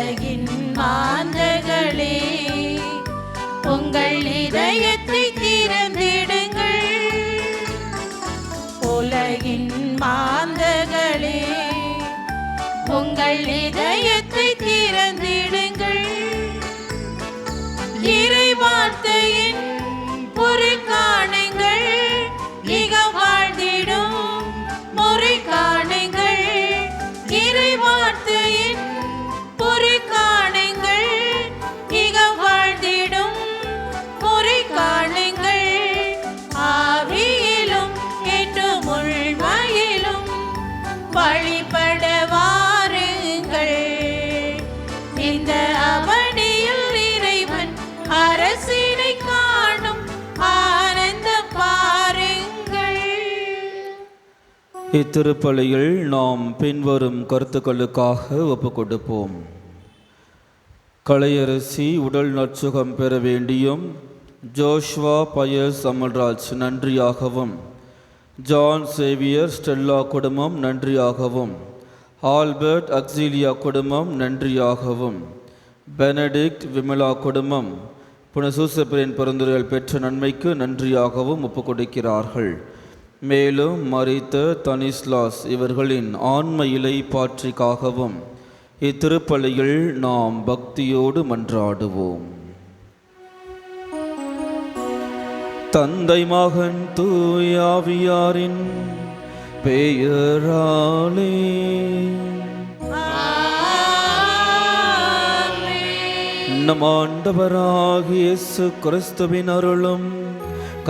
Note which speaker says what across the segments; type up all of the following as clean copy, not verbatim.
Speaker 1: உலகின் மாந்தர்களே, உங்கள் இதயத்தை திறந்திடுங்கள். உலகின் மாந்தர்களே, உங்கள் இதயத்தை திறந்திடுங்கள். இறை வார்த்தையின் பொருள் காணுங்கள், இக வாழ்ந்திடும் முறை காணுங்கள். இறை வார்த்தையின் பொருள் காணுங்கள், இக வாழ்ந்திடும் முறை காணுங்கள். ஆவியிலும் என்றும் உள்மையிலும் வழிபட வாருங்கள். இந்த அவனியில் இறைவன் அரசினை காணும் ஆனந்தம் பாருங்கள்.
Speaker 2: இத்திருப்பலியில் நாம் பின்வரும் கருத்துக்களுக்காக ஒப்புக் கொடுப்போம். கலையரசி உடல் நற்சுகம் பெற வேண்டியும் ஜோஷ்வா பயஸ் அமல்ராஜ் நன்றியாகவும், ஜான் சேவியர் ஸ்டெல்லா குடும்பம் நன்றியாகவும், ஆல்பர்ட் அக்ஸீலியா குடும்பம் நன்றியாகவும், பெனடிக்ட் விமலா குடும்பம் புனசூசப்பிரின் பரிந்துரைகள் பெற்ற நன்மைக்கு நன்றியாகவும் ஒப்புக் கொடுக்கிறார்கள். மேலும் மரித்த தனிஸ்லாஸ் இவர்களின் ஆன்ம இலை பாற்றிக்காகவும் இத்திருப்பலியில் நாம் பக்தியோடு மன்றாடுவோம். தந்தை மகன் தூயாவியாரின் பெயராலே நம் ஆண்டவராகிய இயேசு கிறிஸ்துவின் அருளும்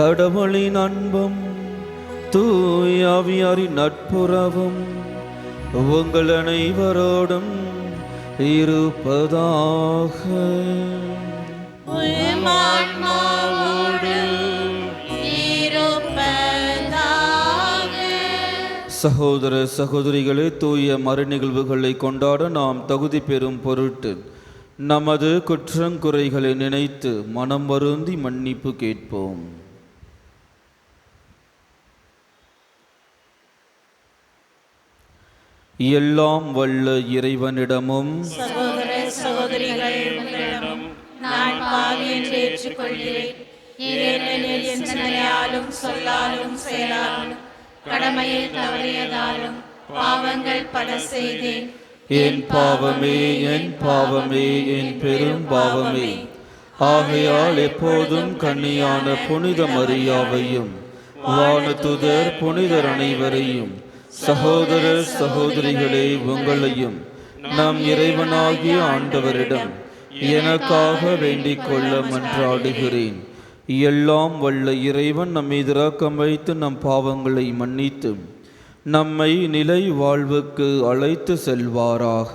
Speaker 2: கடவுளின் அன்பும் தூயாவியாரின் நட்புறவும் உங்கள் அனைவரோடும் இருப்பதாக. சகோதர சகோதரிகளே, தூய மறுநிகழ்வுகளை கொண்டாட நாம் தகுதி பெறும் பொருட்டு நமது குற்றங்குறைகளை நினைத்து மனம் வருந்தி மன்னிப்பு கேட்போம். எல்லாம் வல்ல இறைவனிடமும்
Speaker 1: சகோதர சகோதரிகள் உங்களிடமும் நான் பாவி என்று ஏற்றுக்கொள்கிறேன். ஏனெனில் என் சிந்தனையாலும் சொல்லாலும் செயலாலும் கடமையில் தவறியதாலும் பாவங்கள் பல செய்தேன்.
Speaker 2: என் பாவமே, என் பாவமே, என் பெரும் பாவமே. ஆகையால் எப்போதும் கன்னியான புனித மரியாவையும் வானதுதர் புனிதர் அனைவரையும் சகோதர சகோதரிகளே உங்களையும் நம் இறைவனாகிய ஆண்டவரிடம் எனக்காக வேண்டிக் கொள்ள மன்றாடுகிறேன். எல்லாம் வல்ல இறைவன் நம் மீது இரக்கம் வைத்து நம் பாவங்களை மன்னித்து நம்மை நிலை வாழ்வுக்கு அழைத்து செல்வாராக.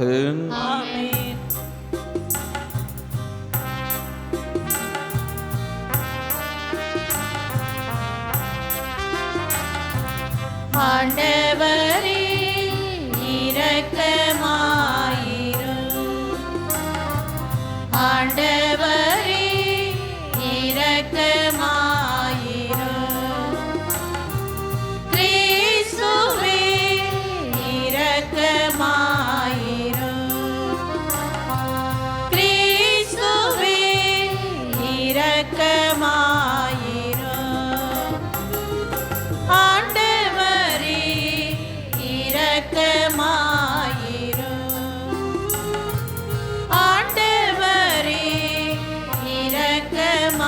Speaker 1: ஆண்டவரே இரக்கமாயிரும். ஆண்டவரே இரக்கமாயிரும். கிறிஸ்துவே இரக்கமாயிரும். கிறிஸ்துவே இரக்கமாயிரும். ஆண்டவரே இரக்கமாயிரும். ஆண்டவரே இரக்கமாயிரும்.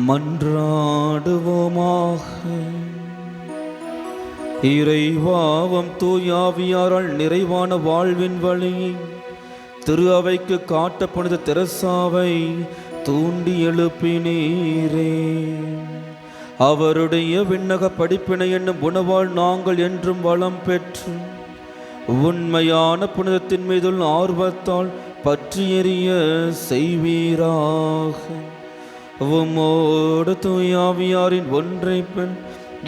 Speaker 2: மன்றாடுவோமாக. இறைவாவம் தூயாவியாரால் நிறைவான வாழ்வின் வழி திரு அவைக்கு காட்ட புனித தெரசாவை தூண்டி எழுப்பினீரே. அவருடைய விண்ணக படிப்பினை என்னும் உணவால் நாங்கள் என்றும் வளம் பெற்று உண்மையான புனிதத்தின் மீதுள்ள ஆர்வத்தால் பற்றி எறிய செய்வீராக. உம்மோடு தூயாவியாரின் ஒன்றை பெண்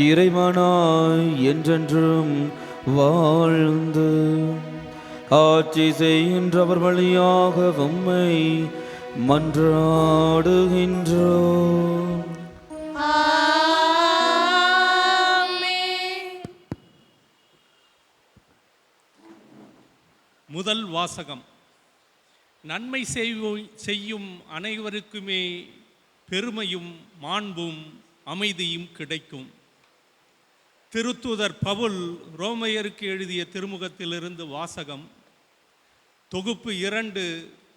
Speaker 2: இறைவனாய் என்றென்றும் வாழ்ந்து ஆட்சி செய்கின்றவர் வழியாக உம்மை மன்றாடுகின்றோம்.
Speaker 1: ஆமென்.
Speaker 3: முதல் வாசகம். நன்மை செய்யும் அனைவருக்குமே பெருமையும் மாண்பும் அமைதியும் கிடைக்கும். திருத்தூதர் பவுல் ரோமையருக்கு எழுதிய திருமுகத்திலிருந்து வாசகம். தொகுப்பு 2,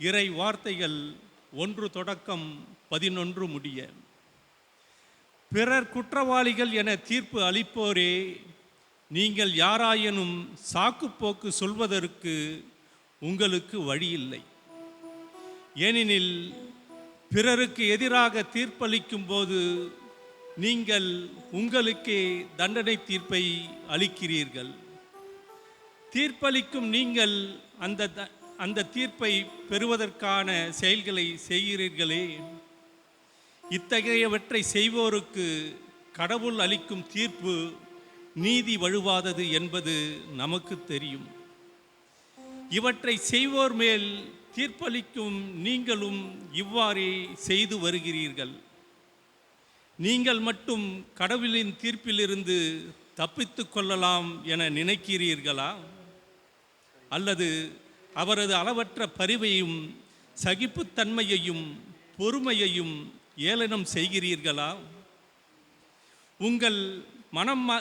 Speaker 3: இறை வார்த்தைகள் 1 தொடக்கம் 11 முடிய. பிறர் குற்றவாளிகள் என தீர்ப்பு அளிப்போரே, நீங்கள் யாராயினும் சாக்குப்போக்கு சொல்வதற்கு உங்களுக்கு வழியில்லை. ஏனெனில் பிறருக்கு எதிராக தீர்ப்பளிக்கும் போது நீங்கள் உங்களுக்கே தண்டனை தீர்ப்பை அளிக்கிறீர்கள். தீர்ப்பளிக்கும் நீங்கள் அந்த தீர்ப்பை பெறுவதற்கான செயல்களை செய்கிறீர்களே. இத்தகையவற்றை செய்வோருக்கு கடவுள் அளிக்கும் தீர்ப்பு நீதி வழுவாதது என்பது நமக்கு தெரியும். இவற்றை செய்வோர் மேல் தீர்ப்பளிக்கும் நீங்களும் இவ்வாறே செய்து வருகிறீர்கள். நீங்கள் மட்டும் கடவுளின் தீர்ப்பிலிருந்து தப்பித்து கொள்ளலாம் என நினைக்கிறீர்களா? அல்லது அவரது அளவற்ற பரிவையும் சகிப்புத்தன்மையையும் பொறுமையையும் ஏளனம் செய்கிறீர்களா?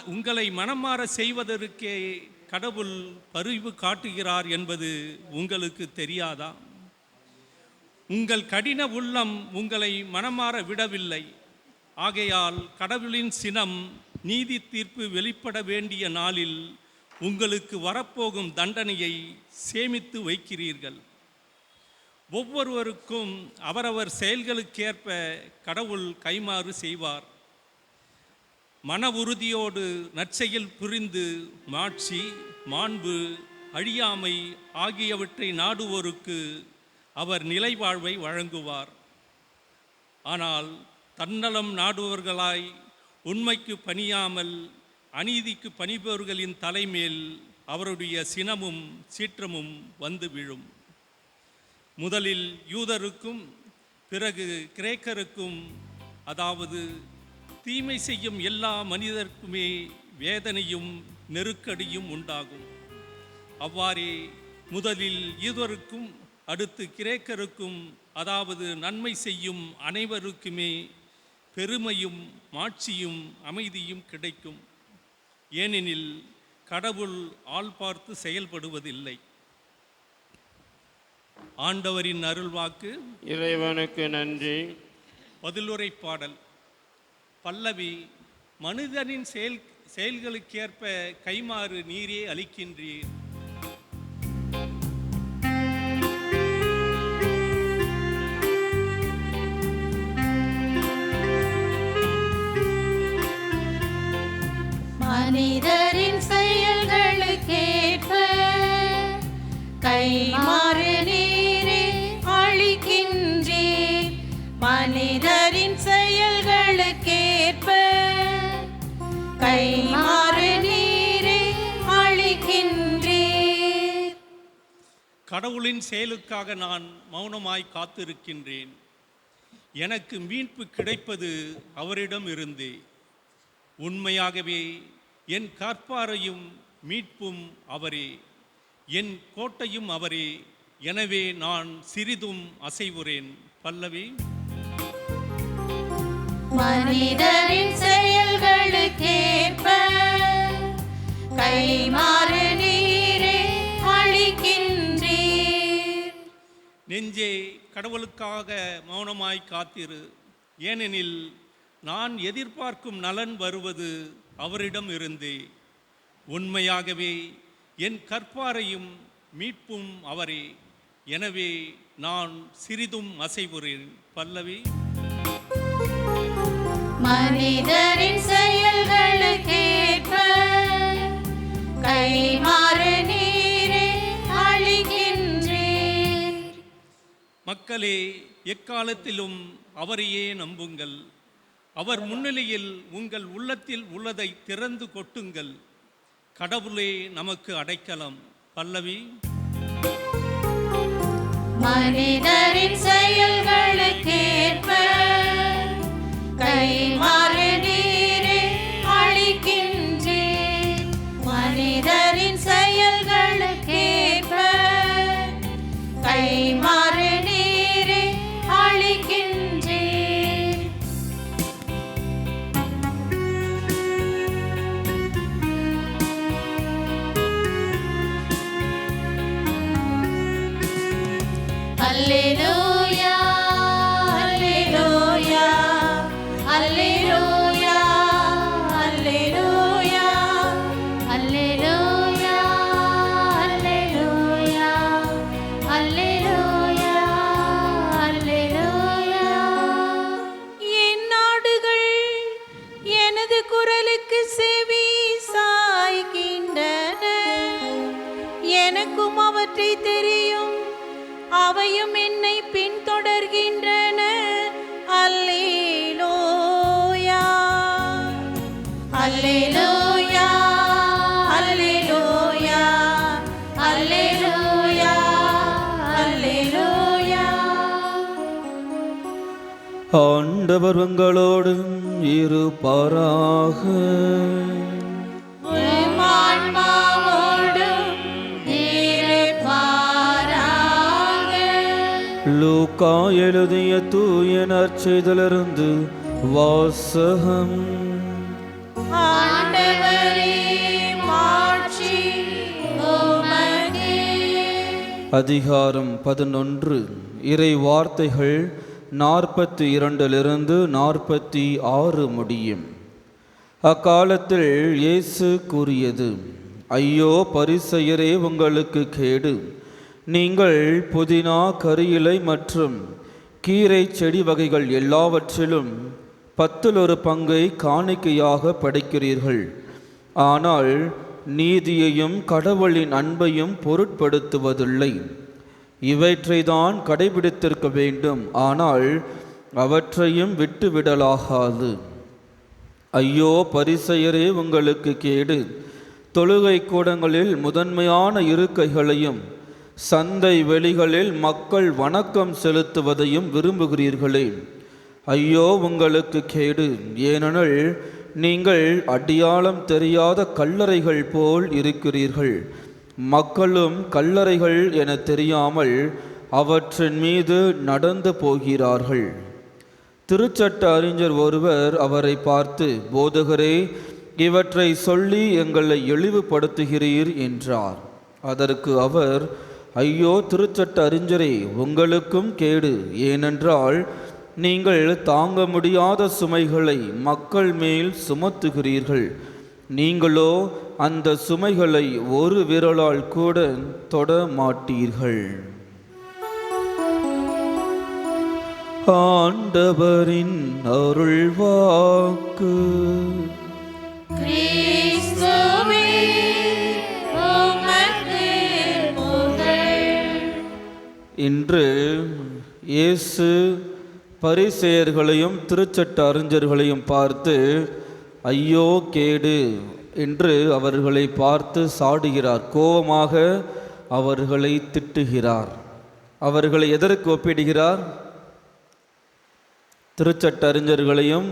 Speaker 3: உங்களை மனம் மாற செய்வதற்கே கடவுள் பரிவு காட்டுகிறார் என்பது உங்களுக்கு தெரியாதா? உங்கள் கடின உள்ளம் உங்களை மனமாற விடவில்லை. ஆகையால் கடவுளின் சினம் நீதி தீர்ப்பு வெளிப்பட வேண்டிய நாளில் உங்களுக்கு வரப்போகும் தண்டனையை சேமித்து வைக்கிறீர்கள். ஒவ்வொருவருக்கும் அவரவர் செயல்களுக்கேற்ப கடவுள் கைமாறு செய்வார். மன உறுதியோடு நற்செயல் புரிந்து மாட்சி, மாண்பு, அழியாமை ஆகியவற்றை நாடுவோருக்கு அவர் நிலைவாழ்வை வழங்குவார். ஆனால் தன்னலம் நாடுவர்களாய் உண்மைக்கு பணியாமல் அநீதிக்கு பணிபவர்களின் தலைமேல் அவருடைய சினமும் சீற்றமும் வந்து விழும். முதலில் யூதருக்கும் பிறகு கிரேக்கருக்கும், அதாவது தீமை செய்யும் எல்லா மனிதருக்குமே வேதனையும் நெருக்கடியும் உண்டாகும். அவ்வாறே முதலில் யூதருக்கும் அடுத்து கிரேக்கருக்கும், அதாவது நன்மை செய்யும் அனைவருக்குமே பெருமையும் மாட்சியும் அமைதியும் கிடைக்கும். ஏனெனில் கடவுள் ஆள் பார்த்து செயல்படுவதில்லை. ஆண்டவரின் அருள்வாக்கு.
Speaker 4: இறைவனுக்கு நன்றி.
Speaker 3: பதிலுரை பாடல். பல்லவி. மனிதனின் செயல்களுக்கேற்ப கைமாறு நீரே அளிக்கின்றீர்.
Speaker 1: மனிதரின் செயல்களுக்கேற்ப கைமாறு நீரே அளிக்கின்றீர். மனிதரின் செயல்களுக்கேற்ப கைமாறு நீரே அளிக்கின்றீர்.
Speaker 3: கடவுளின் செயலுக்காக நான் மௌனமாய் காத்திருக்கின்றேன். எனக்கு மீட்பு கிடைப்பது அவரிடம் இருந்தே. உண்மையாகவே என் கற்பாரையும் மீட்பும் அவரே, என் கோட்டையும் அவரே. எனவே நான் சிறிதும் அசைவுறேன். பல்லவி.
Speaker 1: மனிதரின் செயல்களுக்கேற்ப கைமாறு நீரே அளிக்கின்றீர்.
Speaker 3: நெஞ்சே, கடவுளுக்காக மௌனமாய் காத்திரு. ஏனெனில் நான் எதிர்பார்க்கும் நலன் வருவது அவரிடம் இருந்தே. உண்மையாகவே என் கற்பாரையும் மீட்பும் அவரே. எனவே நான் சிறிதும் அசைவுறேன். பல்லவி.
Speaker 1: மனிதரின் செயல்களுக்கேற்ப கைமாறு நீரே அளிக்கின்றீர்.
Speaker 3: மக்களே, எக்காலத்திலும் அவரையே நம்புங்கள். அவர் முன்னிலையில் உங்கள் உள்ளத்தில் உள்ளதை திறந்து கொட்டுங்கள். கடவுளே நமக்கு அடைக்கலம். பல்லவி.
Speaker 1: மனிதரின் செயல்களுக்கேற்ப கைமாறு நீரே அளிக்கின்றீர். மனிதரின் செயல்களுக்கேற்ப அல்லேலூயா அல்லேலூயா அல்லேலூயா அல்லேலூயா அல்லேலூயா அல்லேலூயா அல்லேலூயா அல்லேலூயா. என் நாடுகள் எனது குரலுக்கு செவி சாய்க்கின்றன, எனக்கும் அவற்றை தெரியும், அவையும் என்னை பின்தொடர்கின்றன. அல்லேலூயா அல்லேலூயா அல்லேலூயா அல்லேலூயா அல்லேலூயா.
Speaker 2: ஆண்டவர் உங்களோடு இருப்பாராக.
Speaker 1: உம் ஆன்மாவோடும் இருப்பாராக.
Speaker 2: லூக்கா எழுதிய தூய நற்செய்தியிலிருந்து வாசகம்.
Speaker 1: ஆண்டவரே மாட்சி உமக்கே.
Speaker 2: அதிகாரம் 11. இறை வார்த்தைகள் 42 46 முடியும். அக்காலத்தில் இயேசு கூறியது, ஐயோ பரிசேயரே, உங்களுக்கு கேடு! நீங்கள் புதினா, கறியிலை மற்றும் கீரை செடி வகைகள் எல்லாவற்றிலும் 10 பங்கை காணிக்கையாக படைக்கிறீர்கள். ஆனால் நீதியையும் கடவுளின் அன்பையும் பொருட்படுத்துவதில்லை. இவற்றை தான் கடைபிடித்திருக்க வேண்டும், ஆனால் அவற்றையும் விட்டுவிடலாகாது. ஐயோ பரிசேயரே, உங்களுக்கு கேடு! தொழுகை கூடங்களில் முதன்மையான இருக்கைகளையும் சந்தை வெளிகளில் மக்கள் வணக்கம் செலுத்துவதையும் விரும்புகிறீர்களே. ஐயோ உங்களுக்கு கேடு! ஏனெனில் நீங்கள் அடையாளம் தெரியாத கல்லறைகள் போல் இருக்கிறீர்கள். மக்களும் கல்லறைகள் என தெரியாமல் அவற்றின் மீது நடந்து போகிறார்கள். திருச்சட்ட அறிஞர் ஒருவர் அவரை பார்த்து, போதகரே, இவற்றை சொல்லி எங்களை இழிவுபடுத்துகிறீர் என்றார். அதற்கு அவர், ஐயோ திருச்சட்ட அறிஞரே, உங்களுக்கும் கேடு! ஏனென்றால் நீங்கள் தாங்க முடியாத சுமைகளை மக்கள் மேல் சுமத்துகிறீர்கள். நீங்களோ அந்த சுமைகளை ஒரு விரலால் கூட தொட மாட்டீர்கள். ஆண்டவரின் அருள்வாக்கு.
Speaker 1: கிறிஸ்துவே உமக்கு புகழ்.
Speaker 2: இன்று இயேசு பரிசேயர்களையும் திருச்சட்ட அறிஞர்களையும் பார்த்து ஐயோ கேடு என்று அவர்களை பார்த்து சாடுகிறார். கோபமாக அவர்களை திட்டுகிறார். அவர்களை எதற்கு ஒப்பிடுகிறார்? திருச்சட்ட அறிஞர்களையும்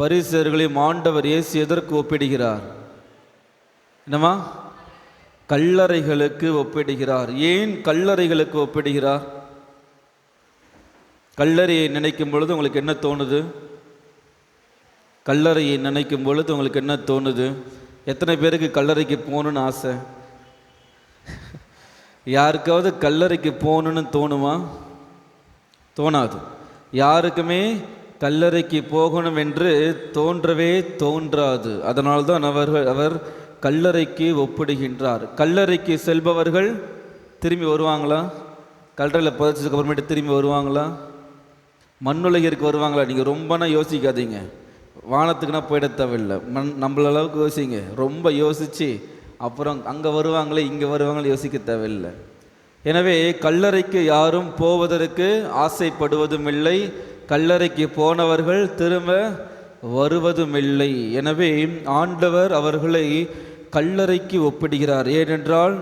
Speaker 2: பரிசேயர்களையும் ஆண்டவர் இயேசு எதற்கு ஒப்பிடுகிறார்? என்னமா? கல்லறைகளுக்கு ஒப்பிடுகிறார். ஏன் கல்லறைகளுக்கு ஒப்பிடுகிறார்? கல்லறையை நினைக்கும் பொழுது உங்களுக்கு என்ன தோணுது? கல்லறையை நினைக்கும் பொழுது உங்களுக்கு என்ன தோணுது? எத்தனை பேருக்கு கல்லறைக்கு போகணுன்னு ஆசை? யாருக்காவது கல்லறைக்கு போகணுன்னு தோணுமா? தோணாது. யாருக்குமே கல்லறைக்கு போகணும் என்று தோன்றவே தோன்றாது. அதனால்தான் அவர் கல்லறைக்கு ஒப்பிடுகின்றார். கல்லறைக்கு செல்பவர்கள் திரும்பி வருவாங்களா? கல்லறையில் புதைச்சதுக்கு அப்புறமேட்டு திரும்பி வருவாங்களா? மண்ணுலகிற்கு வருவாங்களா? நீங்கள் ரொம்பனா யோசிக்காதீங்க. வானத்துக்குன்னா போயிட தேவையில்லை. நம்மள அளவுக்கு யோசிங்க. ரொம்ப யோசித்து அப்புறம் அங்கே வருவாங்களே இங்கே வருவாங்களே யோசிக்க தேவையில்லை. எனவே கல்லறைக்கு யாரும் போவதற்கு ஆசைப்படுவதும் இல்லை. கல்லறைக்கு போனவர்கள் திரும்ப வருவதும் இல்லை. எனவே ஆண்டவர் அவர்களை கல்லறைக்கு ஒப்பிடுகிறார். ஏனென்றால்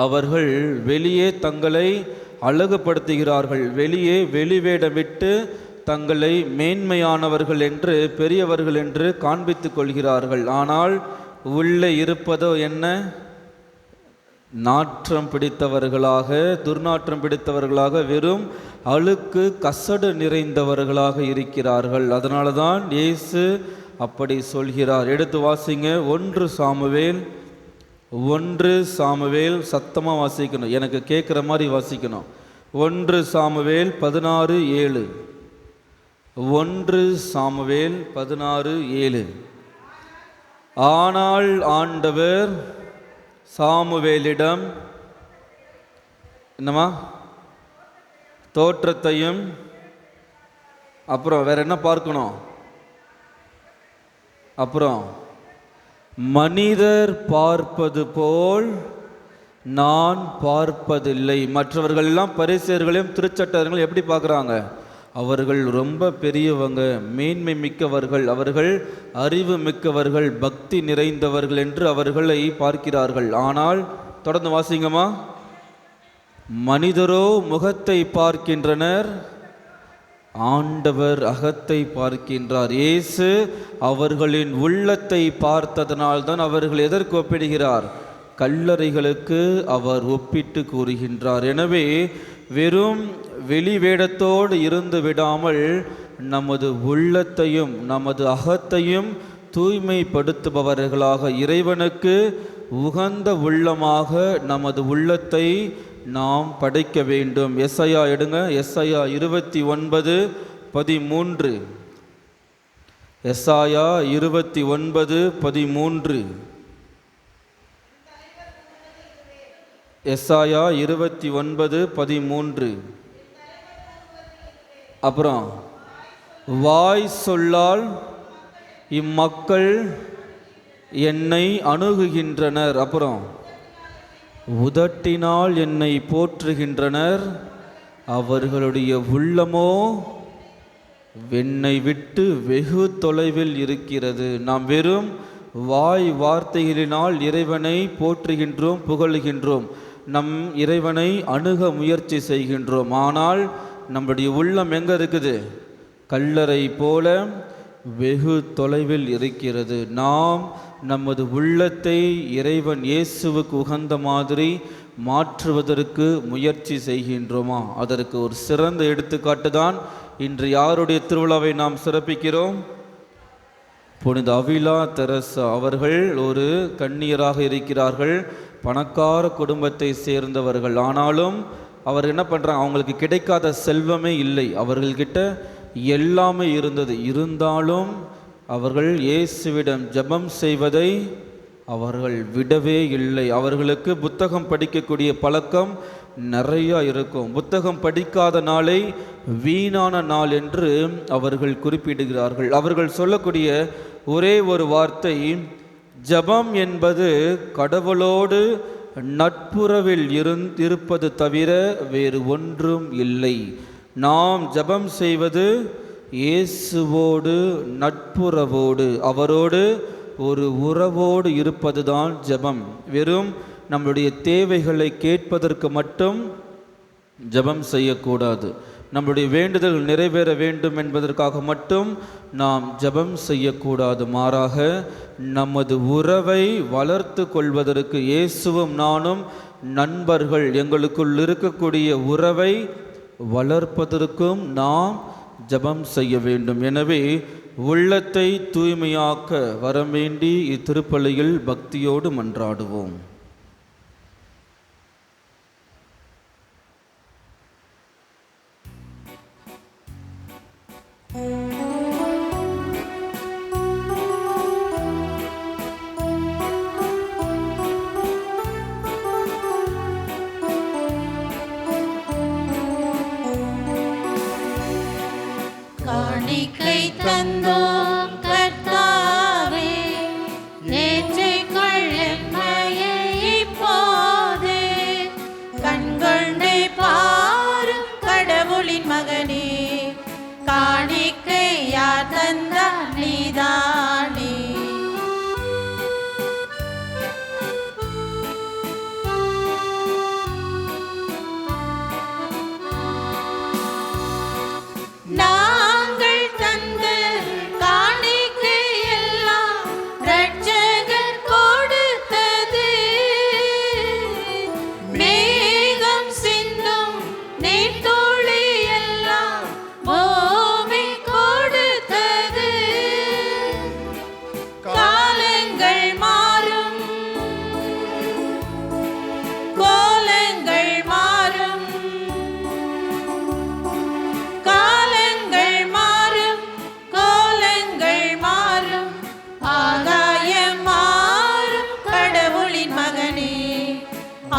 Speaker 2: அவர்கள் வெளியே தங்களை அழகுபடுத்துகிறார்கள். வெளியே வெளிவேடமிட்டு தங்களை மேன்மையானவர்கள் என்று, பெரியவர்கள் என்று காண்பித்து கொள்கிறார்கள். ஆனால் உள்ளே இருப்பதோ என்ன? நாற்றம் பிடித்தவர்களாக, துர்நாற்றம் பிடித்தவர்களாக, வெறும் அழுக்கு கசடு நிறைந்தவர்களாக இருக்கிறார்கள். அதனால தான் இயேசு அப்படி சொல்கிறார். எடுத்து வாசிங்க. 1 சாமுவேல் சத்தமாக வாசிக்கணும். எனக்கு கேட்குற மாதிரி வாசிக்கணும். 1 சாமுவேல் 16:7. 1 சாமுவேல் 16:7. ஆனால் ஆண்டவர் சாமுவேலிடம் என்னம்மா தோற்றத்தையும் அப்புறம் வேற என்ன பார்க்கணும்? அப்புறம் மனிதர் பார்ப்பது போல் நான் பார்ப்பதில்லை. மற்றவர்கள் எல்லாம் பரிசேயர்களையும் திருச்சட்டங்களையும் எப்படி பார்க்குறாங்க? அவர்கள் ரொம்ப பெரியவங்க, மேன்மை மிக்கவர்கள், அவர்கள் அறிவு மிக்கவர்கள், பக்தி நிறைந்தவர்கள் என்று அவர்களை பார்க்கிறார்கள். ஆனால் தொடர்ந்து வாசிங்கம்மா. மனிதரோ முகத்தை பார்க்கின்றனர், ஆண்டவர் அகத்தை பார்க்கின்றார். இயேசு அவர்களின் உள்ளத்தை பார்த்ததனால் தான் அவர்கள் எதற்கு ஒப்பிடுகிறார்? கல்லறைகளுக்கு அவர் ஒப்பிட்டு கூறுகின்றார். எனவே வெறும் வெளி வேடத்தோடு இருந்து விடாமல் நமது உள்ளத்தையும் நமது அகத்தையும் தூய்மைப்படுத்துபவர்களாக, இறைவனுக்கு உகந்த உள்ளமாக நமது உள்ளத்தை நாம் படைக்க வேண்டும். எஸ்ஐயா எடுங்க. எஸ்ஐயா 29:13. எஸ்ஐயா 29:13. எஸ்ஐயா 29:13. அப்புறம் வாய் சொல்லால் இம்மக்கள் என்னை அணுகுகின்றனர். அப்புறம் உதட்டினால் என்னை போற்றுகின்றனர், அவர்களுடைய உள்ளமோ என்னை விட்டு வெகு தொலைவில் இருக்கிறது. நாம் வெறும் வாய் வார்த்தைகளினால் இறைவனை போற்றுகின்றோம், புகழுகின்றோம், நம் இறைவனை அணுக முயற்சி செய்கின்றோம். ஆனால் நம்முடைய உள்ளம் எங்கே இருக்குது? கல்லறை போல வெகு தொலைவில் இருக்கிறது. நாம் நமது உள்ளத்தை இறைவன் இயேசுவுக்கு உகந்த மாதிரி மாற்றுவதற்கு முயற்சி செய்கின்றோமா? அதற்கு ஒரு சிறந்த எடுத்துக்காட்டு தான் இன்று யாருடைய திருவிழாவை நாம் சிறப்பிக்கிறோம்? புனித அவிலா தெரசா அவர்கள் ஒரு கன்னியராக இருக்கிறார்கள், பணக்கார குடும்பத்தை சேர்ந்தவர்கள். ஆனாலும் அவர் என்ன பண்ணுறாங்க? அவங்களுக்கு கிடைக்காத செல்வமே இல்லை, அவர்கள்கிட்ட எல்லாமே இருந்தது. இருந்தாலும் அவர்கள் இயேசுவிடம் ஜெபம் செய்வதை அவர்கள் விடவே இல்லை. அவர்களுக்கு புத்தகம் படிக்கக்கூடிய பழக்கம் நிறையா இருக்கும். புத்தகம் படிக்காத நாளை வீணான நாள் என்று அவர்கள் குறிப்பிடுகிறார்கள். அவர்கள் சொல்லக்கூடிய ஒரே ஒரு வார்த்தை, ஜெபம் என்பது கடவுளோடு நட்புறவில் இருப்பது தவிர வேறு ஒன்றும் இல்லை. நாம் ஜெபம் செய்வது இயேசுவோடு நட்புறவோடு, அவரோடு ஒரு உறவோடு இருப்பதுதான் ஜெபம். வெறும் நம்முடைய தேவைகளை கேட்பதற்கு மட்டும் ஜெபம் செய்யக்கூடாது. நம்முடைய வேண்டுதல் நிறைவேற வேண்டும் என்பதற்காக மட்டும் நாம் ஜெபம் செய்யக்கூடாது. மாறாக நமது உறவை வளர்த்து கொள்வதற்கு இயேசுவும் நானும் நண்பர்கள், எங்களுக்குள் இருக்கக்கூடிய உறவை வளர்ப்பதற்கும் நாம் ஜெபம் செய்ய வேண்டும். எனவே உள்ளத்தை தூய்மையாக்க வரவேண்டி இத்திருப்பலியில் பக்தியோடு மன்றாடுவோம்.
Speaker 1: காணிக்கை தந்தோம் கர்த்தாவே, ஏற்றிக்கொள் எம்மையே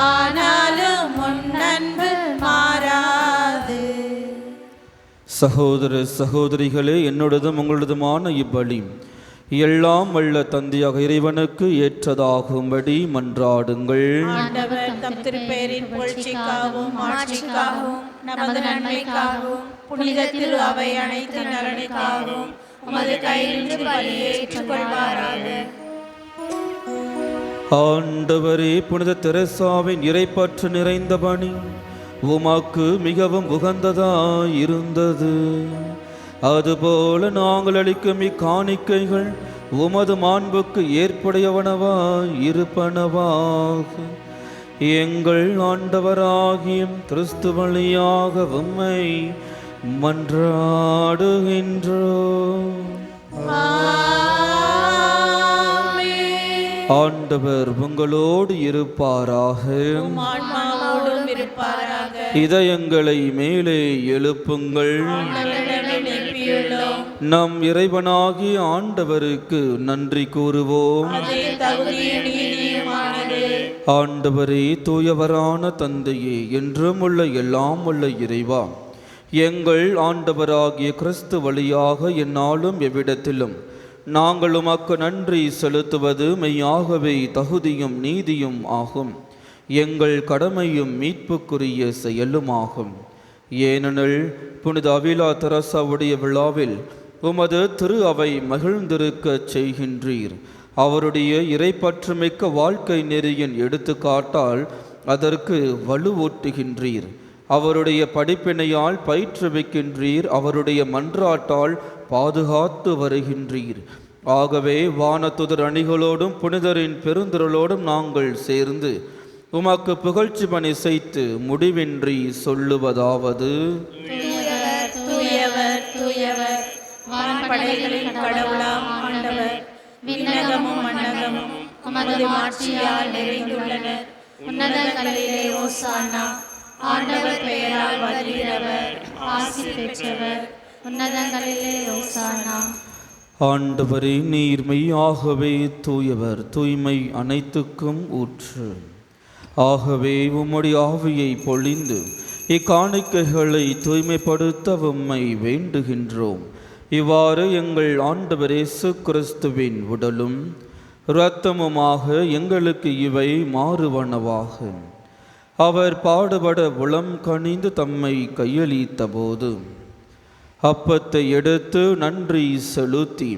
Speaker 1: ஆனாலும் உன் அன்பு மாறாது.
Speaker 2: சகோதர சகோதரிகளே, என்னுடையதும் உங்களதுமான இப்பலி எல்லாம் வல்ல தந்தையாக இறைவனுக்கு ஏற்றதாகும்படி மன்றாடுங்கள்.
Speaker 1: ஆண்டவர் தம் திருப்பெயரின் புகழ்ச்சிக்காகவும் மாட்சிக்காகவும் நமது நன்மைக்காகவும் புனித திரு அவை அனைத்து நலனுக்காகவும் உமது கையிலிருந்து பலியை ஏற்றுக்கொள்வாராக.
Speaker 2: ஆண்டவரே, புனித தெரசாவின் இறைப்பற்று நிறைந்த பணி உமக்கு மிகவும் உகந்ததாயிருந்தது. அதுபோல நாங்கள் அளிக்கும் இக்காணிக்கைகள் உமது மாண்புக்கு ஏற்புடையவனவாய் இருப்பனவாக. எங்கள் ஆண்டவராகிய கிறிஸ்து வழியாக உம்மை மன்றாடுகின்றோம். ஆண்டவர் உங்களோடு இருப்பாராக.
Speaker 1: ஆன்மாவோடும் இருப்பாராக.
Speaker 2: இதயங்களை மேலே எழுப்புங்கள். நம் இறைவனாகிய ஆண்டவருக்கு நன்றி கூறுவோம். ஆண்டவரே, தூயவரான தந்தையே, என்றும் உள்ள எல்லாம் உள்ள இறைவா, எங்கள் ஆண்டவராகிய கிறிஸ்து வழியாக எந்நாளும் எவ்விடத்திலும் நாங்கள் உமக்கு நன்றி செலுத்துவது மெய்யாகவே தகுதியும் நீதியும் ஆகும். எங்கள் கடமையும் மீட்புக்குரிய செயலுமாகும். ஏனெனில் புனித அவிலா தெரசாவுடைய விழாவில் உமது திரு அவை மகிழ்ந்திருக்கச் செய்கின்றீர். அவருடைய இறைப்பற்றுமிக்க வாழ்க்கை நெறியின் எடுத்துக்காட்டால் அதற்கு வலுவூட்டுகின்றீர். அவருடைய படிப்பினையால் பயிற்றுவிக்கின்றீர். அவருடைய மன்றாட்டால் பாதுகாத்து வருகின்றீர். ஆகவே வானத்துதர் அணிகளோடும் புனிதரின் பெருந்திரளோடும் நாங்கள் சேர்ந்து உமக்கு புகழ்ச்சி பணி செய்து முடிவின்றி சொல்லுவதாவது:
Speaker 1: தூயவர், தூயவர், தூயவர், வான்படைகளின் கடவுளாம் ஆண்டவர். விண்ணகமும் மண்ணகமும் உமது மாட்சியால் நிறைந்துள்ளன. உன்னதங்களிலே ஓசானா. ஆண்டவர் பெயரால் வருகிறவர் ஆசி பெற்றவர். உன்னதங்களிலே ஓசானா.
Speaker 2: ஆண்டவரே, நீர் மெய்யாகவே தூயவர், தூய்மை அனைத்துக்கும் ஊற்று. ஆகவே உம்முடைய ஆவியை பொழிந்து இக்காணிக்கைகளை தூய்மைப்படுத்த உம்மை வேண்டுகின்றோம். இவ்வாறு எங்கள் ஆண்டவர் இயேசு கிறிஸ்துவின் உடலும் இரத்தமுமாக எங்களுக்கு இவை மாறுவனவாக. அவர் பாடுபட உளம் கனிந்து தம்மை கையளித்த போது அப்பத்தை எடுத்து நன்றி செலுத்தி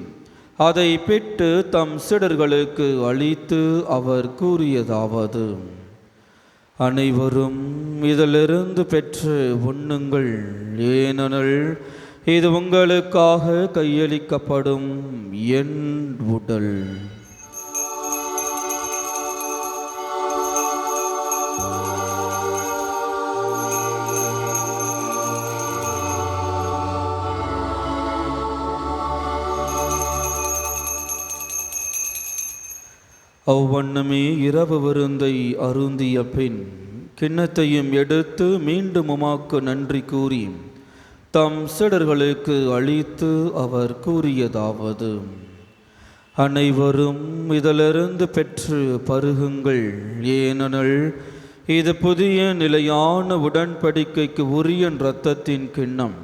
Speaker 2: அதை பெற்று தம் சீடர்களுக்கு அளித்து அவர் கூறியதாவது: அனைவரும் இதிலிருந்து பெற்று உண்ணுங்கள், ஏனெனில் இது உங்களுக்காக கையளிக்கப்படும் என் உடல். அவ்வண்ணமே இரவு விருந்தை அருந்திய பின் கிண்ணத்தையும் எடுத்து மீண்டும் உமக்கு நன்றி கூறி தம் சீடர்களுக்கு அளித்து அவர் கூறியதாவது: அனைவரும் இதிலிருந்து பெற்று பருகுங்கள், ஏனெனில் இது புதிய நிலையான உடன்படிக்கைக்கு உரிய இரத்தத்தின் கிண்ணம்.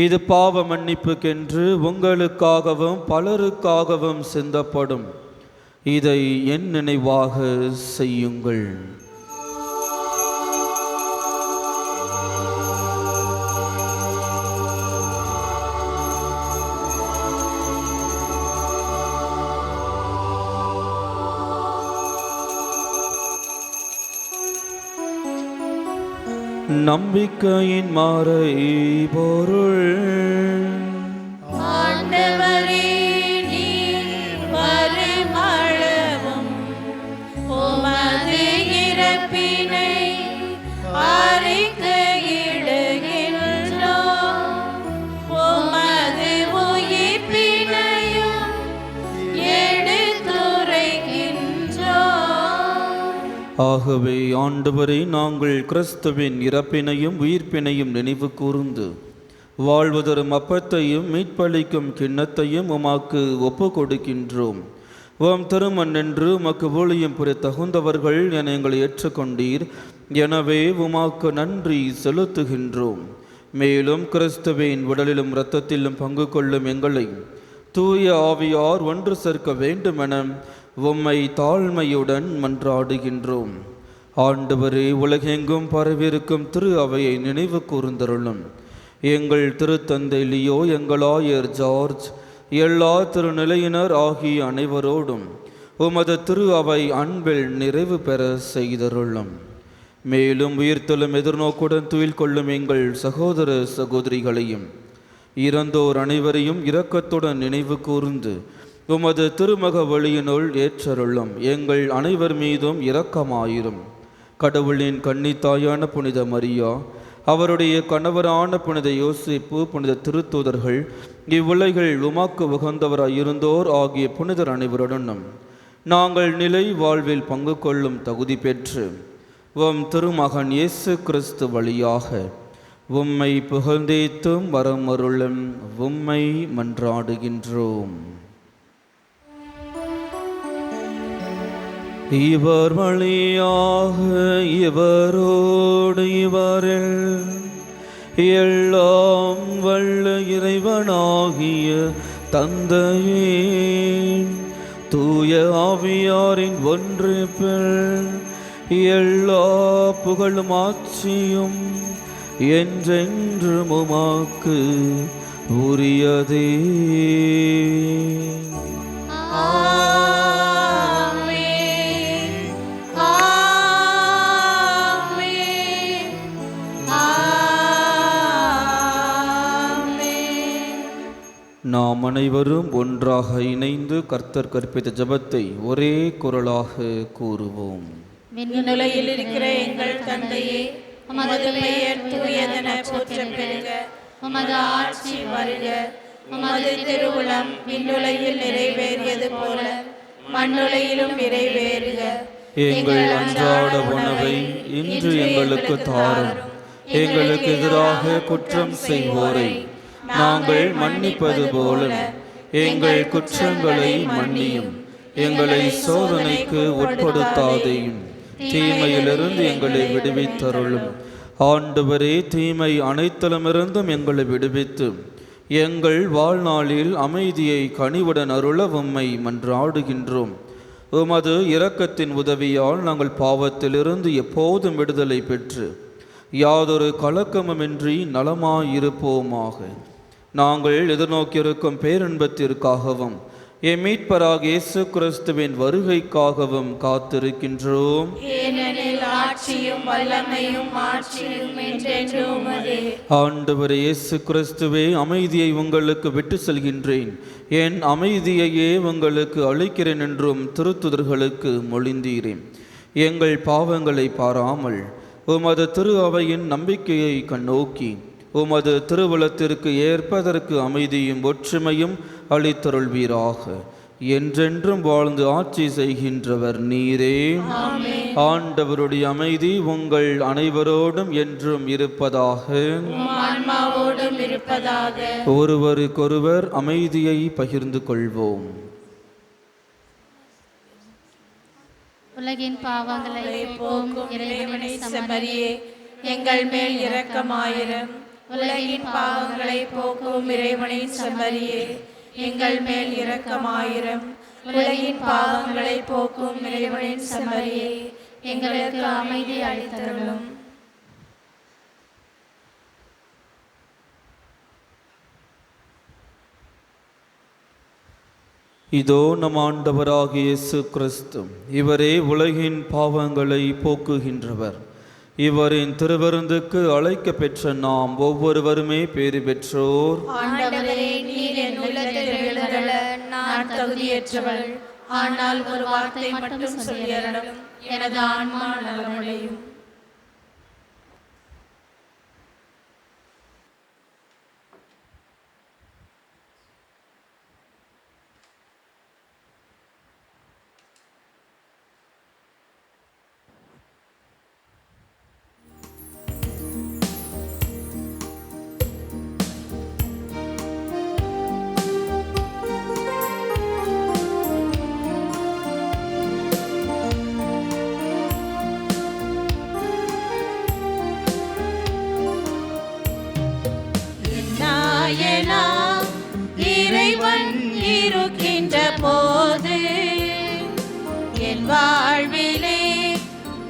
Speaker 2: இது பாவ மன்னிப்புக்கென்று உங்களுக்காகவும் பலருக்காகவும் சிந்தப்படும். இதை என் நினைவாக செய்யுங்கள். நம்பிக்கையின் மறை பொருள்.
Speaker 1: ஆண்டவரே, நீர் வருமளவும் உமது இறப்பினை அறிக்கையிடுகின்றோம். உமது உயிர்ப்பினையும் எடுத்துரைக்கின்றோம்.
Speaker 2: ஆகவே ஆண்டவரே, நாங்கள் கிறிஸ்துவின் இறப்பினையும் உயிர்ப்பினையும் நினைவு கூர்ந்து வாழ்வு தரும் அப்பத்தையும் மீட்பளிக்கும் கிண்ணத்தையும் உமாக்கு ஒப்பு கொடுக்கின்றோம். ஓம் திருமண் என்று உமக்கு ஊழியம் புரிய தகுந்தவர்கள் என எங்களை ஏற்றுக்கொண்டீர். எனவே உமாக்கு நன்றி செலுத்துகின்றோம். மேலும் கிறிஸ்துவின் உடலிலும் இரத்தத்திலும் பங்கு கொள்ளும் எங்களை தூய ஆவியார் ஒன்று சேர்க்க வேண்டுமென உம்மை தாழ்மையுடன் மன்றாடுகின்றோம். ஆண்டவரே, உலகெங்கும் பரவியிருக்கும் திரு அவையை நினைவு கூர்ந்தருளும். எங்கள் திருத்தந்தை லியோ, எங்கள் ஆயர் ஜார்ஜ், எல்லா திருநிலையினர் ஆகிய அனைவரோடும் உமது திரு அவை அன்பில் நிறைவு பெற செய்தருளும். மேலும் உயிர்த்தெழும் எதிர்நோக்குடன் துயில் கொள்ளும் எங்கள் சகோதர சகோதரிகளையும் இறந்தோர் அனைவரையும் இரக்கத்துடன் நினைவு கூர்ந்து உமது திருமக வழியினுள் ஏற்றருளும். எங்கள் அனைவர் மீதும் இரக்கமாயிரும். கடவுளின் கன்னித்தாயான புனித மரியா, அவருடைய கணவரான புனித யோசிப்பு, புனித திருத்தூதர்கள், இவ்வுலகில் உமாக்கு உகந்தவராயிருந்தோர் ஆகிய புனிதர் அனைவருடனும் நாங்கள் நிலை வாழ்வில் பங்கு கொள்ளும் தகுதி பெற்று உம் திருமகன் இயேசு கிறிஸ்து வழியாக உம்மை புகழ்ந்தேத்தும் வரமருளும் உம்மை மன்றாடுகின்றோம். இவர் வழியாக இவரோடு இவரில் எல்லாம் வல்ல இறைவனாகிய தந்தையே, தூய ஆவியாரின் ஒன்றிப்பில் எல்லா புகழும் ஆட்சியும் என்றென்றும் உமக்கு உரியதே. நாம் அனைவரும் ஒன்றாக இணைந்து கர்த்தர் கற்பித்த ஜெபத்தை ஒரே குரலாக கூறுவோம்.
Speaker 1: விண்ணுலகில் இருக்கிற எங்கள் தந்தையே, உமது பெயர் தூயதென போற்றப் பெறுக. உமது ஆட்சி வருக. உமது திருவுளம் விண்ணுலகில் நிறைவேறியது போல மண்ணுலகிலும் நிறைவேறுக.
Speaker 2: எங்கள் அன்றாட உணவை இன்று எங்களுக்கு தாரும். எங்களுக்கு எதிராக குற்றம் செய்வோரை நாங்கள் மன்னிப்பது போல எங்கள் குற்றங்களை மன்னியும். எங்களை சோதனைக்கு உட்படுத்தாதேயும், தீமையிலிருந்து எங்களை விடுவித்தருளும். ஆண்டவரே, தீமை அனைத்திலுமிருந்தும் எங்களை விடுவித்து எங்கள் வாழ்நாளில் அமைதியை கனிவுடன் அருள உம்மை மன்றாடுகின்றோம். உமது இரக்கத்தின் உதவியால் நாங்கள் பாவத்திலிருந்து எப்போதும் விடுதலை பெற்று யாதொரு கலக்கமுமின்றி நலமாயிருப்போமாக. நாங்கள் எதிர்நோக்கியிருக்கும் பேரின்பத்திற்காகவும் என் மீட்பராக இயேசு கிறிஸ்துவின் வருகைக்காகவும் காத்திருக்கின்றோம்.
Speaker 1: ஏனெனில் ஆட்சியும் வல்லமையும் மாட்சியும் என்றென்றும் உமதே.
Speaker 2: ஆண்டவர் இயேசு கிறிஸ்துவே, அமைதியை உங்களுக்கு விட்டு செல்கின்றேன், என் அமைதியையே உங்களுக்கு அளிக்கிறேன் என்றும் திருத்துதர்களுக்கு மொழிந்தீரேன். எங்கள் பாவங்களை பாராமல் உமது திரு அவையின் நம்பிக்கையை கண்ணோக்கி உமது திருவுளத்திற்கு ஏற்பதற்கு அமைதியும் ஒற்றுமையும் அளித்தருள்வீராக. என்றென்றும் வாழ்ந்து ஆட்சி செய்கின்றவர் நீரே. ஆண்டவருடைய அமைதி உங்கள் அனைவரோடும் என்றும் இருப்பதாக.
Speaker 1: ஆன்மாவோடும் இருப்பதாக.
Speaker 2: ஒருவருக்கொருவர் அமைதியை பகிர்ந்து கொள்வோம்.
Speaker 5: உலகின் பாவங்களை போக்கும் இறைவனை
Speaker 1: செம்மறியே, எங்கள் மேல் இரக்கமாயிரும். உலகின் பாவங்களை போக்கும் இறைவனின் செம்மறியே, எங்கள் மேல் இரக்கமாயிரும். உலகின் பாவங்களை போக்கும் இறைவனின் செம்மறியே, எங்களுக்கு அமைதி அளித்தருளும்.
Speaker 2: இதோ நம் ஆண்டவராகிய இயேசு கிறிஸ்து, இவரே உலகின் பாவங்களை போக்குகின்றவர். இவரின் திருவிருந்துக்கு அழைக்க பெற்ற நாம் ஒவ்வொருவருமே பேறு பெற்றோர்.
Speaker 1: ஆண்டவரே, நீர் என் உள்ளத்தில் எழுந்தருள நான் தகுதியற்றவள். ஆனால் ஒரு வார்த்தை மட்டும் சொல்லியருளும், எனது ஆன்மா நலமடையும். நாயனா இறைவன் இருக்கின்ற போது என் வாழ்விலே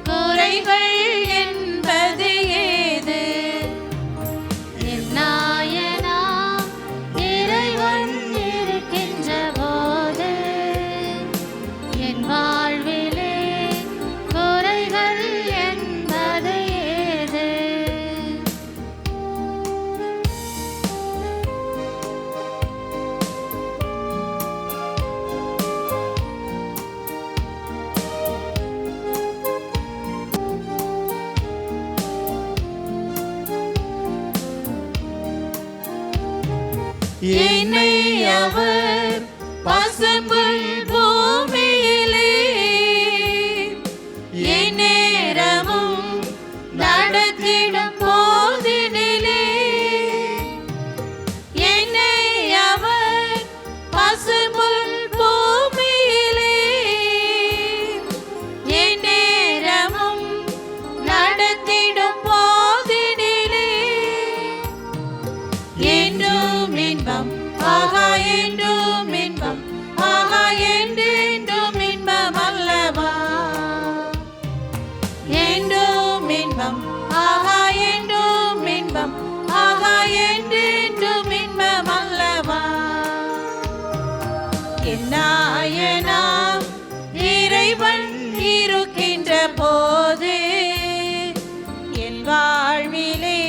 Speaker 1: குறைகள் என்பது ஏது?
Speaker 5: என் நாயனா இறைவன் இருக்கின்ற போது என் வாழ்விலே குறைகள் என்பது ஏது?
Speaker 1: என்னை அவர் பசும்புல் பூமியிலே எந்நேரமும் நடத்திடும் போதினிலே, என்னை அவர் பசும்புல் பூமியிலே எந்நேரமும் நடத்திடும் போதினிலே என்றும் இன்பம், ஆகா என்றும் இன்பம், ஆகா என்றென்றும் இன்பம் அல்லவா? என்றும் இன்பம், ஆகா என்றும் இன்பம், ஆகா என்றென்றும் இன்பம் அல்லவா? என் நாயனா இறைவன் இருக்கின்ற போது என் வாழ்விலே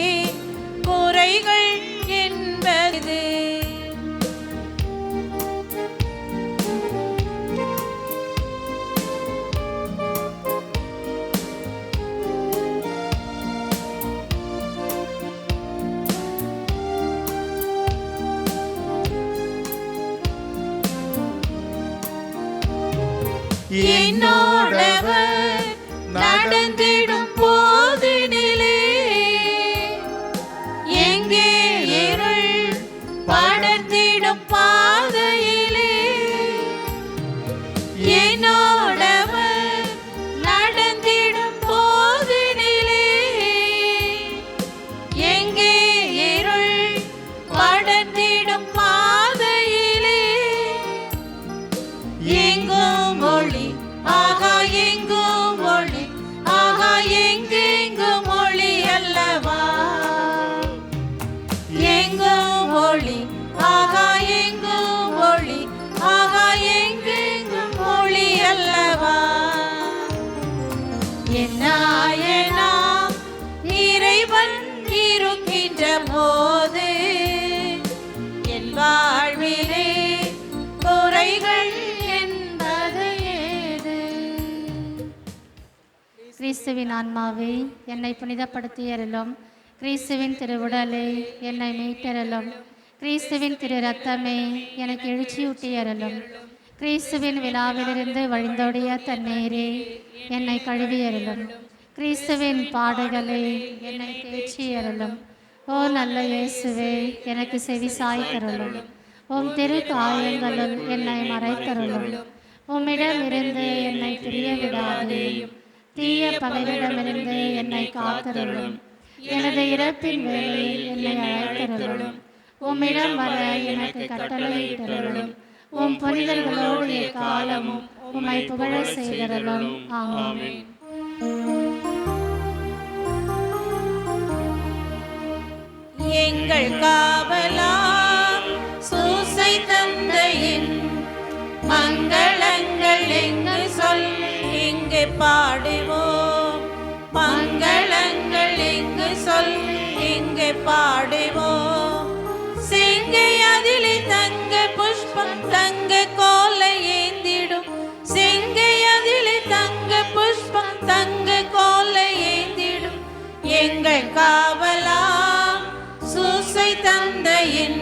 Speaker 1: குறைகள் என்பது. என்னோடவர் நடந்திடும் போதினிலே எங்கே இருள் படர்ந்திடும் பாதையிலே, என்னோடவர் நடந்திடும் போதினிலே எங்கே இருள் படர்ந்திடும் பாதையிலே எங்கும் ஒளி, ஆகா எங்கும் ஒளி, ஆகா எங்கெங்கும் ஒளி அல்லவா? எங்கும் ஒளி, ஆகா எங்கும் ஒளி, ஆகா எங்கெங்கும் ஒளி அல்லவா? என் நாயனா இறைவன் இருக்கின்ற போது என் வாழ்விலே குறைகள் என்பது ஏது?
Speaker 5: கிறிஸ்துவின் ஆன்மாவே என்னை புனிதப்படுத்தியருளும். கிறிஸ்துவின் திருவுடலை என்னை மீட்டருளும். கிறிஸ்துவின் திரு ரத்தமே எனக்கு எழுச்சியூட்டியருளும். கிறிஸ்துவின் விழாவிலிருந்து வழிந்தோடிய தண்ணீரே என்னை கழுவியருளும். கிறிஸ்துவின் பாடுகளே என்னை தேற்றியருளும். ஓ நல்ல இயேசுவே எனக்கு செவி சாய்த்தருளும். உம் திரு காயங்களுள் என்னை மறைத்தருளும். உம்மிடமிருந்து என்னை பிரிய விடாதேயும். தீய பகைவிடமிருந்து என்னை காத்தருளும். எனது இறப்பின் வேளையில் என்னை அழைத்தருளும். உம்மிடம் வர எனக்கு கட்டளையிட்டருளும். உம் புனிதர்களோடு எக்காலமும் உம்மை புகழ செய்தருளும். ஆமென்.
Speaker 1: எங்கள் காவலாம் சூசை தந்தையின் மங்களங்கள் எங்கு சொல் இங்கு பாடுவோம். மங்களங்கள் எங்கு சொல் இங்கு பாடுவோம். செங்கை அதிலே தங்க புஷ்பம் தங்க கோலை ஏந்திடும். செங்கை அதிலே தங்க புஷ்பம் தங்க கோலை ஏந்திடும். எங்கள் காவலாம் சூசை தந்தையின்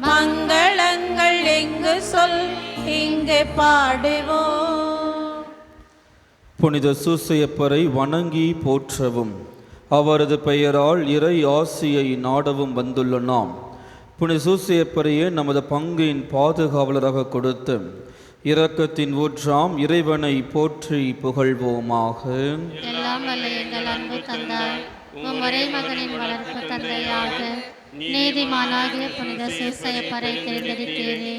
Speaker 1: மங்களங்கள் எங்கு சொல் இங்கு பாடுவோம்.
Speaker 2: புனித சூசையப்பரை வணங்கி போற்றவும் அவரது பெயரால் இறை ஆசியை நாடவும் வந்துள்ள நாம் புனித சூசையப்பரையே நமது பங்கின் பாதுகாவலராக கொடுத்து இரக்கத்தின் ஊற்றாம் இறைவனை போற்றி புகழ்வோமாக.
Speaker 5: எல்லாம் வல்ல எங்கள் அன்பு தந்தாய், உம் ஒரே மகனின் வளர்ப்பு தந்தையாக நீதிமானாகிய புனித சூசையப்பரை தேர்ந்தெடுத்தீரே.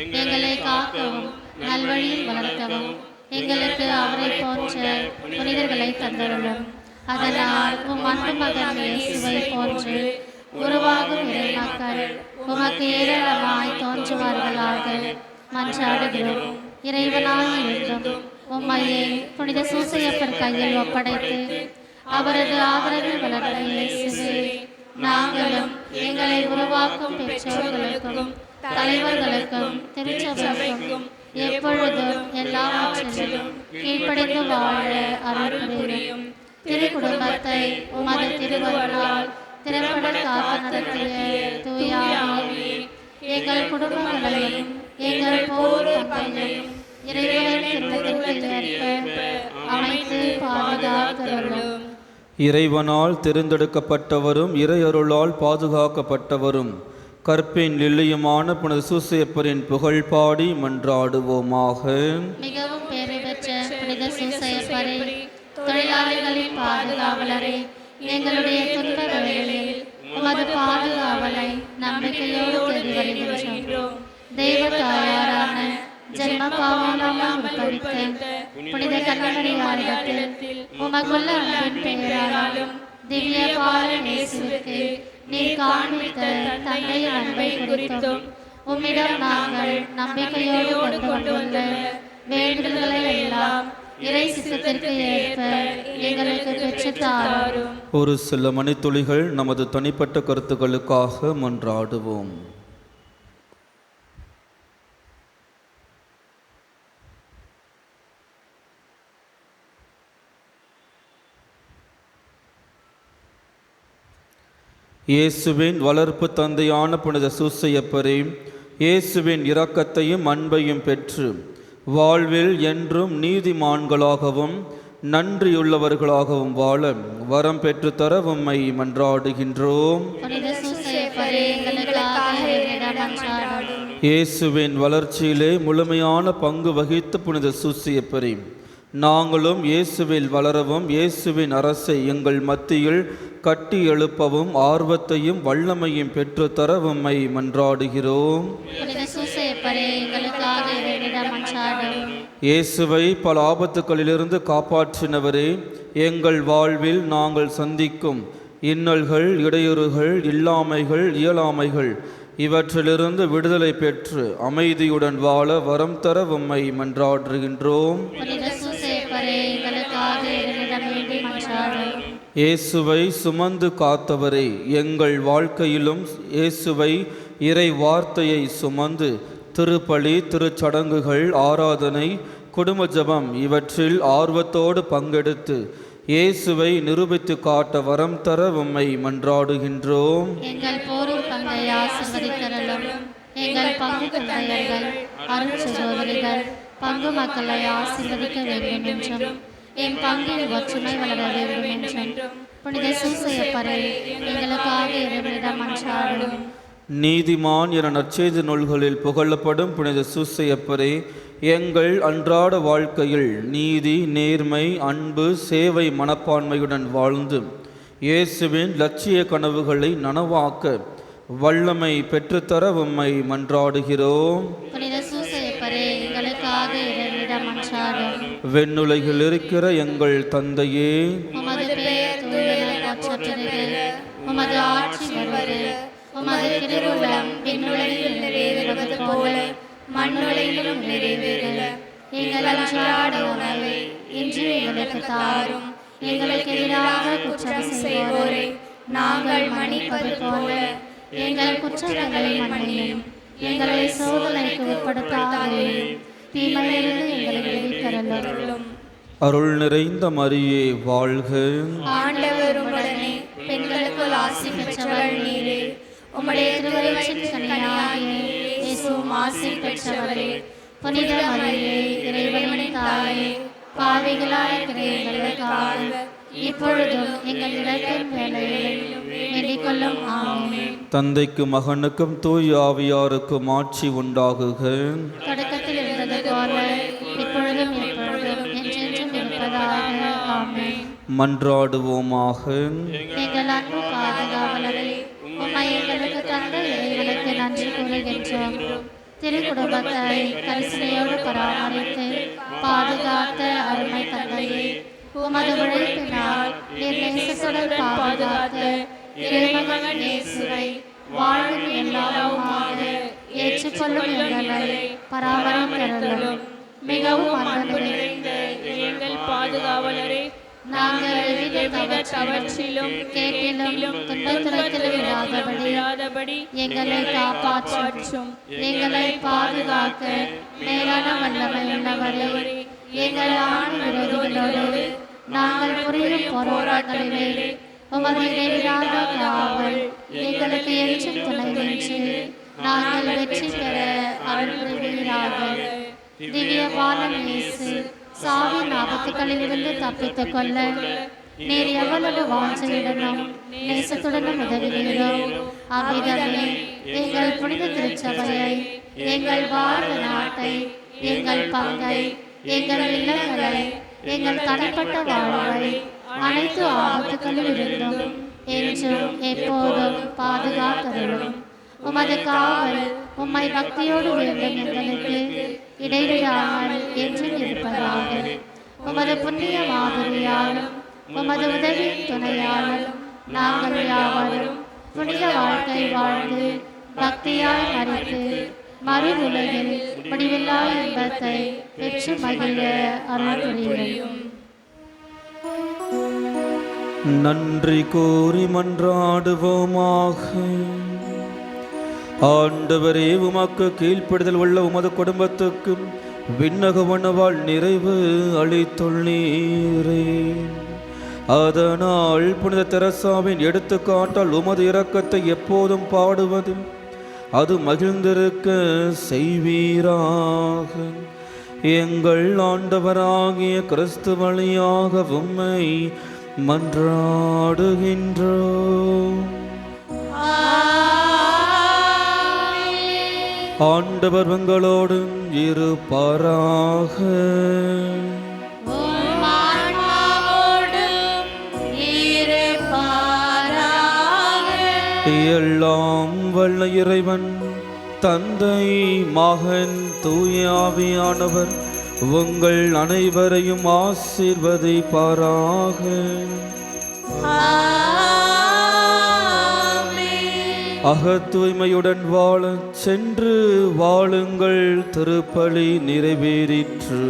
Speaker 5: எங்களை காக்கவும் நல்வழியில் வளர்க்கவும் எங்களுக்கு அவரை போன்ற புனிதர்களை தந்தருளும். அதனால் உம் அன்பு மகன் இயேசுவை போன்று உருவாகும் இறை மக்கள் உமக்கு ஏராளமாய் தோன்றுவார்களாக மன்றாடுகிறோம். இறைவனாயிருந்தும் உம்மையே புனித சூசையப்பர் கையில் ஒப்படைத்து அவரது ஆதரவில் வளர்ந்த இயேசுவே, நாங்களும் எங்களை உருவாக்கும் பெற்றோர்களுக்கும் தலைவர்களுக்கும் திருச்சபைக்கும் எப்பொழுதும் எல்லாவற்றிலும் கீழ்ப்படிந்து வாழ அருள் புரியும். திரு குடும்பத்தை உமது திருவருளால் திறம்பட காக்க நடத்திய தூய ஆவியே, எங்கள் குடும்பங்களையும் எங்கள் போர் பங்கையும் இறைவனின் திட்டத்திற்கு ஏற்ப அமைத்து பாதுகாத்தருளும்.
Speaker 2: இறைவனால் தேர்ந்தெடுக்கப்பட்டவரும் இறையருளால் பாதுகாக்கப்பட்டவரும் கற்பின் லில்லியுமான புனித சூசையப்பரின் புகழ் பாடி மன்றாடுவோமாக.
Speaker 5: மிகவும் பேறு பெற்ற புனித சூசையப்பரே, தொழிலாளர்களின் பாதுகாவலரே, எங்களுடைய துன்ப வேளையில் உமது பாதுகாவலை நம்பிக்கையோடு தேடி வருகின்றோம். தெய்வ தாயாரான ஜென்ம பாவனாமல் உட்பவித்த புனித கன்னிமரியாரிடத்தில் உமக்குள்ள அன்பின் பெயராலும் திவ்ய பாலன் இயேசுவுக்கு நீர் காண்பித்த தந்தையின் அன்பை குறித்தும் உம்மிடம் நாங்கள் நம்பிக்கையோடு கொண்டு வந்த வேண்டுதல்களை எல்லாம் இறை சித்தத்திற்கு ஏற்ப எங்களுக்கு பெற்றுத்தாரும்.
Speaker 2: ஒரு சில மணித்துளிகள் நமது தனிப்பட்ட கருத்துக்களுக்காக மன்றாடுவோம். இயேசுவின் வளர்ப்பு தந்தையான புனித சூசையப்பரே, இயேசுவின் இரக்கத்தையும் அன்பையும் பெற்று வாழ்வில் என்றும் நீதிமான்களாகவும் நன்றியுள்ளவர்களாகவும் வாழ வரம் பெற்று தர உம்மை மன்றாடுகின்றோம். இயேசுவின் வளர்ச்சியிலே முழுமையான பங்கு வகித்த புனித சூசையப்பரே, நாங்களும் இயேசுவில் வளரவும் இயேசுவின் அரசை எங்கள் மத்தியில் கட்டி எழுப்பவும் ஆர்வத்தையும் வல்லமையும் பெற்று தர உம்மை மன்றாடுகிறோம். இயேசுவை பல ஆபத்துக்களிலிருந்து காப்பாற்றினவரே, எங்கள் வாழ்வில் நாங்கள் சந்திக்கும் இன்னல்கள், இடையூறுகள், இல்லாமைகள், இயலாமைகள் இவற்றிலிருந்து விடுதலை பெற்று அமைதியுடன் வாழ வரம் தர உம்மை மன்றாடுகின்றோம். இயேசுவை சுமந்து காத்தவரே, எங்கள் வாழ்க்கையிலும் இயேசுவை இறை வார்த்தையை சுமந்து திருப்பலி, திருச்சடங்குகள், ஆராதனை, குடும்ப ஜெபம் இவற்றில் ஆர்வத்தோடு பங்கெடுத்து இயேசுவை நிரூபித்து காட்ட வரம் தர உம்மை மன்றாடுகின்றோம்.
Speaker 5: எங்கள் போரும் பங்கை ஆசீர்வதித்தருளும். எங்கள் பங்கு தந்தையர்கள், அருட்சகோதரிகள், பங்கு மக்களை ஆசீர்வதிக்க வேண்டும் என்றும் என் பங்கில் ஒற்றுமை வளர வேண்டும் என்றும் புனித சூசையப்பரை எங்களுக்காக இறைவனிடம் மன்றாடும்.
Speaker 2: நீதிமான் என நற்செய்தி நூல்களில் புகழப்படும் புனித சூசையப்பரே, எங்கள் அன்றாட வாழ்க்கையில் நீதி, நேர்மை, அன்பு, சேவை மனப்பான்மையுடன் வாழ்ந்து இயேசுவின் லட்சிய கனவுகளை நனவாக்க வல்லமை பெற்றுத்தர உம்மை மன்றாடுகிறோம். வெண்ணுலகில் இருக்கிற எங்கள் தந்தையே,
Speaker 5: உமது பெயர் தூயென போற்றப்படுக. உமது ஆட்சி வருக. உமது திருவுளம் விண்ணுலகில் நிறைவேறுவது போல மண்ணுலகிலும் நிறைவேறுக. எங்கள் அன்றாட உணவை இன்று எங்களுக்கு தாரும். எங்களுக்கு எதிராக குற்றம் செய்வோரை நாங்கள் மன்னிப்பது போல எங்கள் குற்றங்களை மன்னியும். எங்களை சோதனைக்கு உட்படுத்தாதேயும், தீமையிலிருந்து எங்களை விடுவித்தருளும்.
Speaker 2: அருள் நிறைந்த மரியே வாழ்க.
Speaker 1: ஆண்டவர் உம்முடனே, பெண்களுக்குள் ஆசி பெற்றவள் நீரே. உம்முடைய திருவயிற்றின் கனியாகிய இயேசுவும் ஆசி பெற்றவரே. புனித மரியே, இறைவனின் தாயே, பாவிகளாய் இருக்கிற எங்களுக்காக இப்பொழுதும் எங்கள் இறப்பின் வேளையிலும் வேண்டிக் கொள்ளும். ஆமென்.
Speaker 2: தந்தைக்கும் மகனுக்கும் தூய ஆவியாருக்கும் ஆட்சி உண்டாகுக.
Speaker 5: தொடக்கத்தில் இருந்தது போல இப்பொழுதும் எப்பொழுதும் என்றென்றும் இருப்பதாக. ஆமென்.
Speaker 2: மன்றாடுவோமாக.
Speaker 5: எங்கள் அன்பு பாதுகாவலரே, உம்மை எங்களுக்கு தந்த இறைவனுக்கு நன்றி கூறுகின்றோம். திருக்குடும்பத்தை கரிசனையோடு பராமரித்து பாதுகாத்த அருமை தந்தையே, உமது உழைப்பினால் நேசத்துடன் பாதுகாத்த இறைமகன் இயேசுவை வாழும் எல்லாருமாக ஏற்றுக்கொள்ளும் எங்களை பராமரித்தருளும். மிகவும் அன்பு நிறைந்த
Speaker 1: எங்கள் பாதுகாவலரே,
Speaker 5: நாங்கள் எவ்வித தவற்றிலும் கேட்டிலும் துன்பத்திலும் இராதபடி எங்களை காப்பாற்றும். எங்களை பாதுகாக்க மேலான வல்லமை உள்ளவரே, எங்கள் ஆண் விரோதிகளோடு நாங்கள் புரியும் போராட்டங்களிலே உமது இடைவிடாத காவல் எங்களுக்கு என்றும் துணை நின்று நாங்கள் வெற்றி பெற அருள் புரிவீராக. திவ்ய பாலன் இயேசு, சாவின் ஆபத்துகளிலிருந்து தப்பித்துக் கொள்ள நீர் எவ்வளவு வாஞ்சையுடனும் நேசத்துடனும் உதவுகிறீரோ, அவ்விதமே எங்கள் புனித திருச்சபையை, எங்கள் பாரத நாட்டை, எங்கள் பங்கை, எங்கள் இல்லங்களை, எங்கள் தனிப்பட்ட வாழ்வை அனைத்து ஆபத்துகளில் இருந்தும் என்றும் எப்போதும் பாதுகாத்தருளும். உமது காவல் உம்மை பக்தியோடு வேண்டும் எங்களுக்கு இடைவிடாமல் என்றும் இருப்பதாக. உமது புண்ணிய மாதிரியாலும் உமது உதவியின் துணையாலும் நாங்கள் யாவரும் புனித வாழ்க்கை வாழ்ந்து பக்தியாய் மறித்து மறு உலகில் முடிவில்லா இன்பத்தை பெற்று மகிழ அருள் புரியும்.
Speaker 2: நன்றி கூறி மன்றாடுவோமாக. ஆண்டவரே, உமக்கு கீழ்ப்படுதல் உள்ள உமது குடும்பத்துக்கு விண்ணக மன்னவாள் நிறைவு அளித்துள்ளீரே. அதனால் புனித தெரசாவின் எடுத்துக்காட்டால் உமது இரக்கத்தை எப்போதும் பாடுவதில் அது மகிழ்ந்திருக்க செய்வீராக. எங்கள் ஆண்டவராகிய கிறிஸ்து வழியாக உம்மை மன்றாடுகின்றோம். ஆண்டவர் உங்களோடு இருப்பாராக. எல்லாம் வல்ல இறைவன் தந்தை, மகன், தூய ஆவியானவர் உங்கள் அனைவரையும் ஆசீர்வதிப்பாராக. அகத்தூய்மையுடன் வாழ சென்று வாழுங்கள். திருப்பலி நிறைவேறிற்று.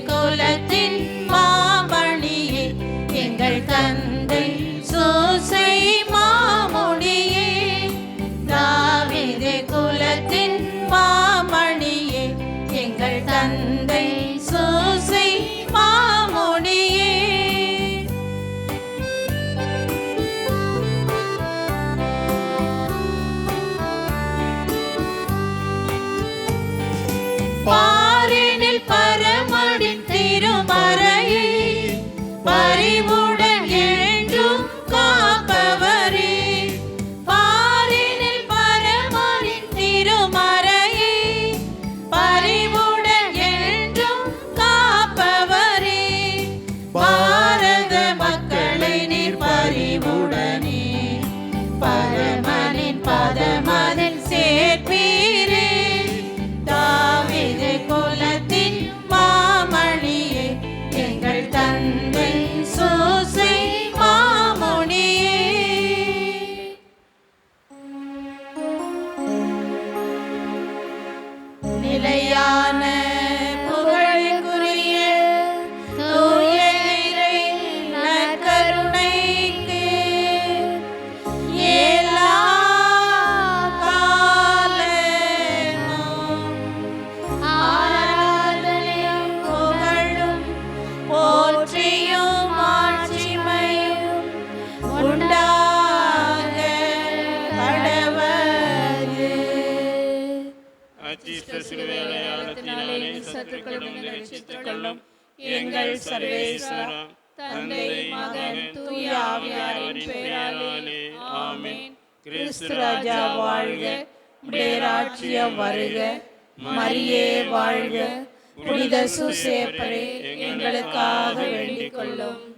Speaker 1: குலத்தின் மாமணியே, எங்கள் தந்தை சூசை மாமுடியே. தாவீது குலத்தின் மாமணியே, எங்கள் தந்தை சூசை மாமுடியே. பாரினில் பரமடின் திருமறையை பரிவுடன் என்றும் காப்பவரே. பாரினில் பரமடின் திருமறையை பரிவுடன் என்றும் காப்பவரே. பாரத மக்களை நீர் பரிவுடனே பரமனின் பதமதில் சேர்ப்பீரே. தாவீது குலத்தின் மாமணியே, எங்கள் தந்தை சூசை மாமுனியே. நிலையான புகழுக்குரிய தூய இறை நற்கருணைக்கு எல்லா காலமும் ஆராதனையும் புகழும் போற்றியும் மாட்சிமையும் உண்டாக கடவது.
Speaker 4: அச்சிஷ்ட சிலுவை அடையாளத்தினாலே சத்துக்களும் ரட்சித்துக் கொள்ளும்.
Speaker 1: எங்கள் சர்வேஸ்வரா, தந்தை, மகன், தூய ஆவியாரின் பெயராலே ஆமென். கிறிஸ்து ராஜா வாழ்க, உம்முடைய ராஜ்யம் வருக, மரியே வாழ்க, புனித சூசேப்பரே எங்களுக்காக வேண்டிக் கொள்ளும்.